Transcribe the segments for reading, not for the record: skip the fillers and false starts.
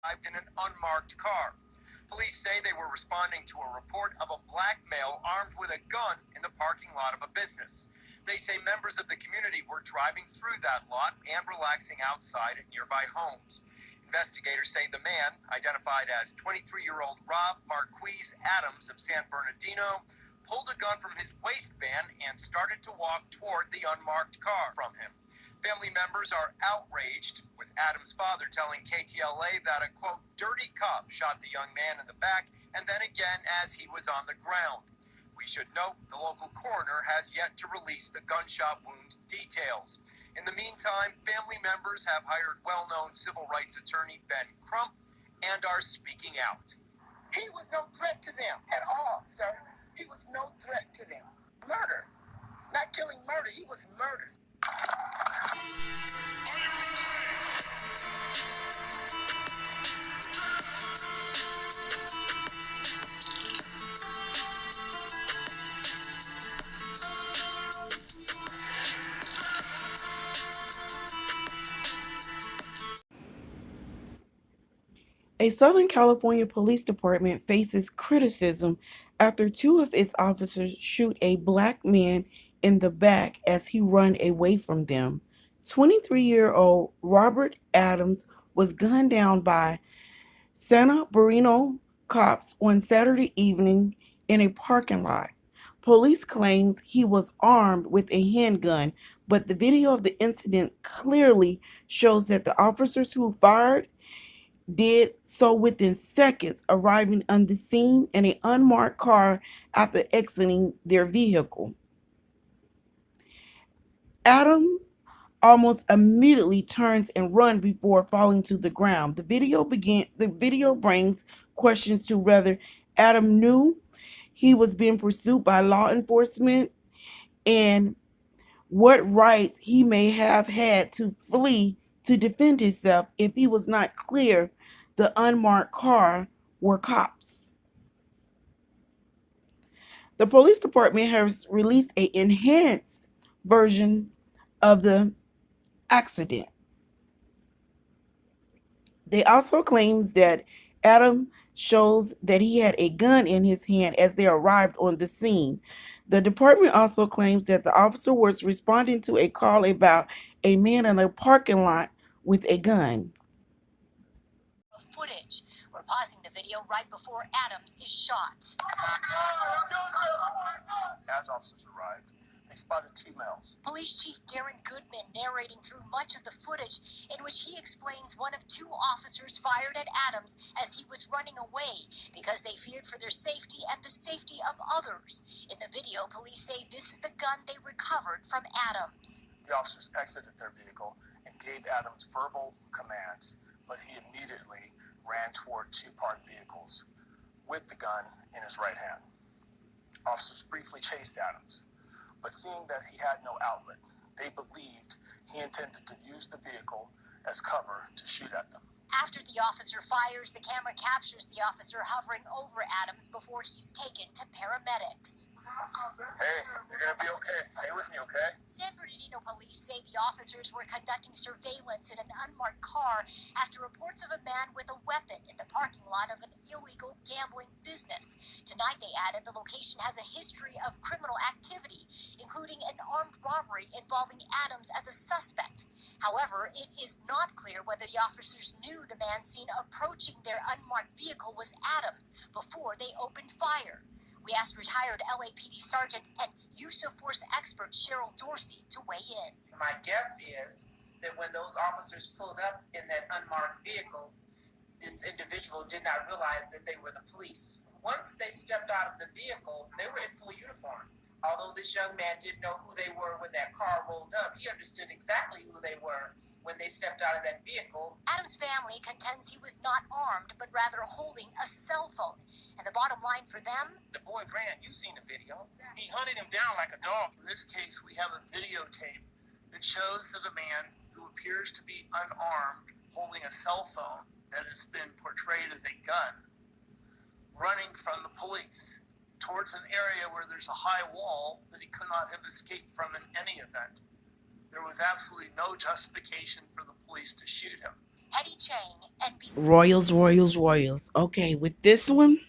arrived in an unmarked car. Police say they were responding to a report of a black male armed with a gun in the parking lot of a business. They say members of the community were driving through that lot and relaxing outside at nearby homes. Investigators say the man, identified as 23-year-old Rob Marquise Adams of San Bernardino, pulled a gun from his waistband and started to walk toward the unmarked car from him. Family members are outraged, with Adams' father telling KTLA that a, quote, dirty cop shot the young man in the back and then again as he was on the ground. We should note the local coroner has yet to release the gunshot wound details. In the meantime, family members have hired well-known civil rights attorney Ben Crump and are speaking out. He was no threat to them at all, sir. He was no threat to them. Murder. Not killing murder. He was murdered. A Southern California police department faces criticism after two of its officers shoot a black man in the back as he ran away from them. 23-year-old Robert Adams was gunned down by San Bernardino cops on Saturday evening in a parking lot. Police claims he was armed with a handgun, but the video of the incident clearly shows that the officers who fired did so within seconds, arriving on the scene in an unmarked car after exiting their vehicle. Adam almost immediately turns and runs before falling to the ground. The video brings questions to whether Adam knew he was being pursued by law enforcement and what rights he may have had to flee to defend himself if he was not clear the unmarked car were cops. The police department has released an enhanced version of the accident. They also claims that Adam shows that he had a gun in his hand as they arrived on the scene. The department also claims that the officer was responding to a call about a man in a parking lot with a gun. Footage. We're pausing the video right before Adams is shot. As officers arrived, they spotted two males. Police Chief Darren Goodman narrating through much of the footage in which he explains one of two officers fired at Adams as he was running away because they feared for their safety and the safety of others. In the video, police say this is the gun they recovered from Adams. The officers exited their vehicle and gave Adams verbal commands, but he immediately ran toward two parked vehicles with the gun in his right hand. Officers briefly chased Adams, but seeing that he had no outlet, they believed he intended to use the vehicle as cover to shoot at them. After the officer fires, the camera captures the officer hovering over Adams before he's taken to paramedics. Hey, you're gonna be okay. Stay with me, okay? San Bernardino police say the officers were conducting surveillance in an unmarked car after reports of a man with a weapon in the parking lot of an illegal gambling business. Tonight, they added the location has a history of criminal activity, including an armed robbery involving Adams as a suspect. However, it is not clear whether the officers knew the man seen approaching their unmarked vehicle was Adams before they opened fire. We asked retired LAPD Sergeant and use of force expert Cheryl Dorsey to weigh in. My guess is that when those officers pulled up in that unmarked vehicle, this individual did not realize that they were the police. Once they stepped out of the vehicle, they were in full uniform. Although this young man didn't know who they were when that car rolled up, he understood exactly who they were when they stepped out of that vehicle. Adams' family contends he was not armed, but rather holding a cell phone. And the bottom line for them? The boy Grant, you've seen the video. He hunted him down like a dog. In this case, we have a videotape that shows of a man who appears to be unarmed, holding a cell phone that has been portrayed as a gun, running from the police towards an area where there's a high wall that he could not have escaped from in any event. There was absolutely no justification for the police to shoot him. Eddie Chang, NBC. Royals. Okay, with this one,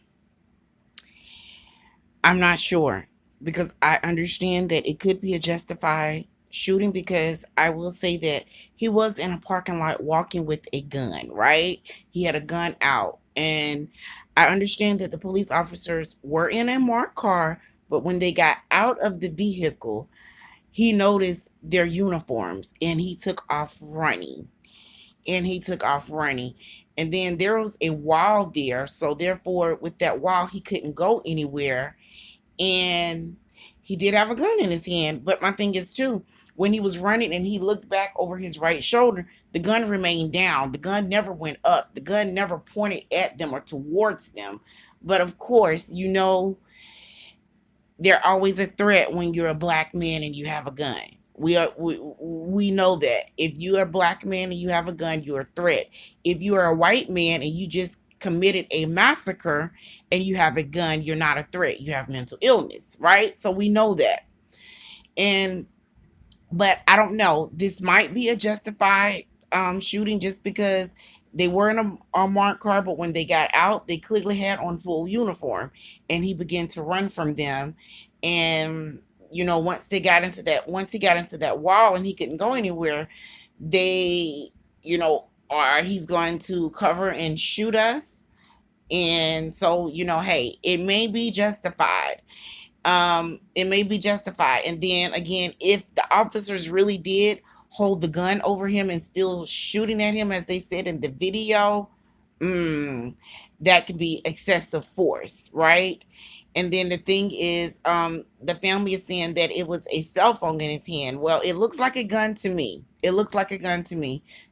I'm not sure because I understand that it could be a justified shooting because I will say that he was in a parking lot walking with a gun, right? He had a gun out. And I understand that the police officers were in a marked car, but when they got out of the vehicle, he noticed their uniforms and he took off running. And then there was a wall there. So therefore, with that wall, he couldn't go anywhere. And he did have a gun in his hand. But my thing is too, when he was running and he looked back over his right shoulder, the gun remained down. The gun never went up. The gun never pointed at them or towards them. But of course, they're always a threat when you're a black man and you have a gun. We know that if you are a black man and you have a gun, you're a threat. If you are a white man and you just committed a massacre and you have a gun, you're not a threat. You have mental illness, right? So we know that. But I don't know. This might be a justified shooting just because they were in a marked car, but when they got out, they clearly had on full uniform, and he began to run from them. And once he got into that wall and he couldn't go anywhere, they, or he's going to cover and shoot us. And so, hey, it may be justified. And then again, if the officers really did hold the gun over him and still shooting at him, as they said in the video, that could be excessive force, right? And then the thing is, the family is saying that it was a cell phone in his hand. Well, it looks like a gun to me.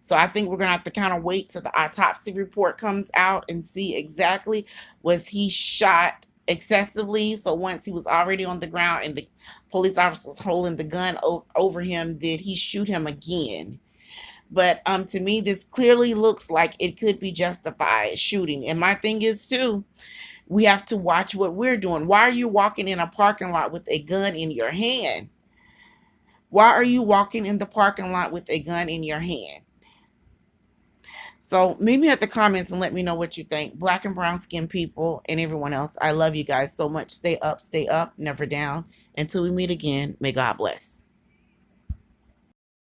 So I think we're going to have to kind of wait till the autopsy report comes out and see exactly, was he shot excessively? So once he was already on the ground and the police officer was holding the gun over him, did he shoot him again? But to me, this clearly looks like it could be justified shooting. And my thing is too, we have to watch what we're doing. Why are you walking in a parking lot with a gun in your hand? Why are you walking in the parking lot with a gun in your hand? So meet me at the comments and let me know what you think. Black and brown skin people and everyone else, I love you guys so much. Stay up, never down. Until we meet again, may God bless.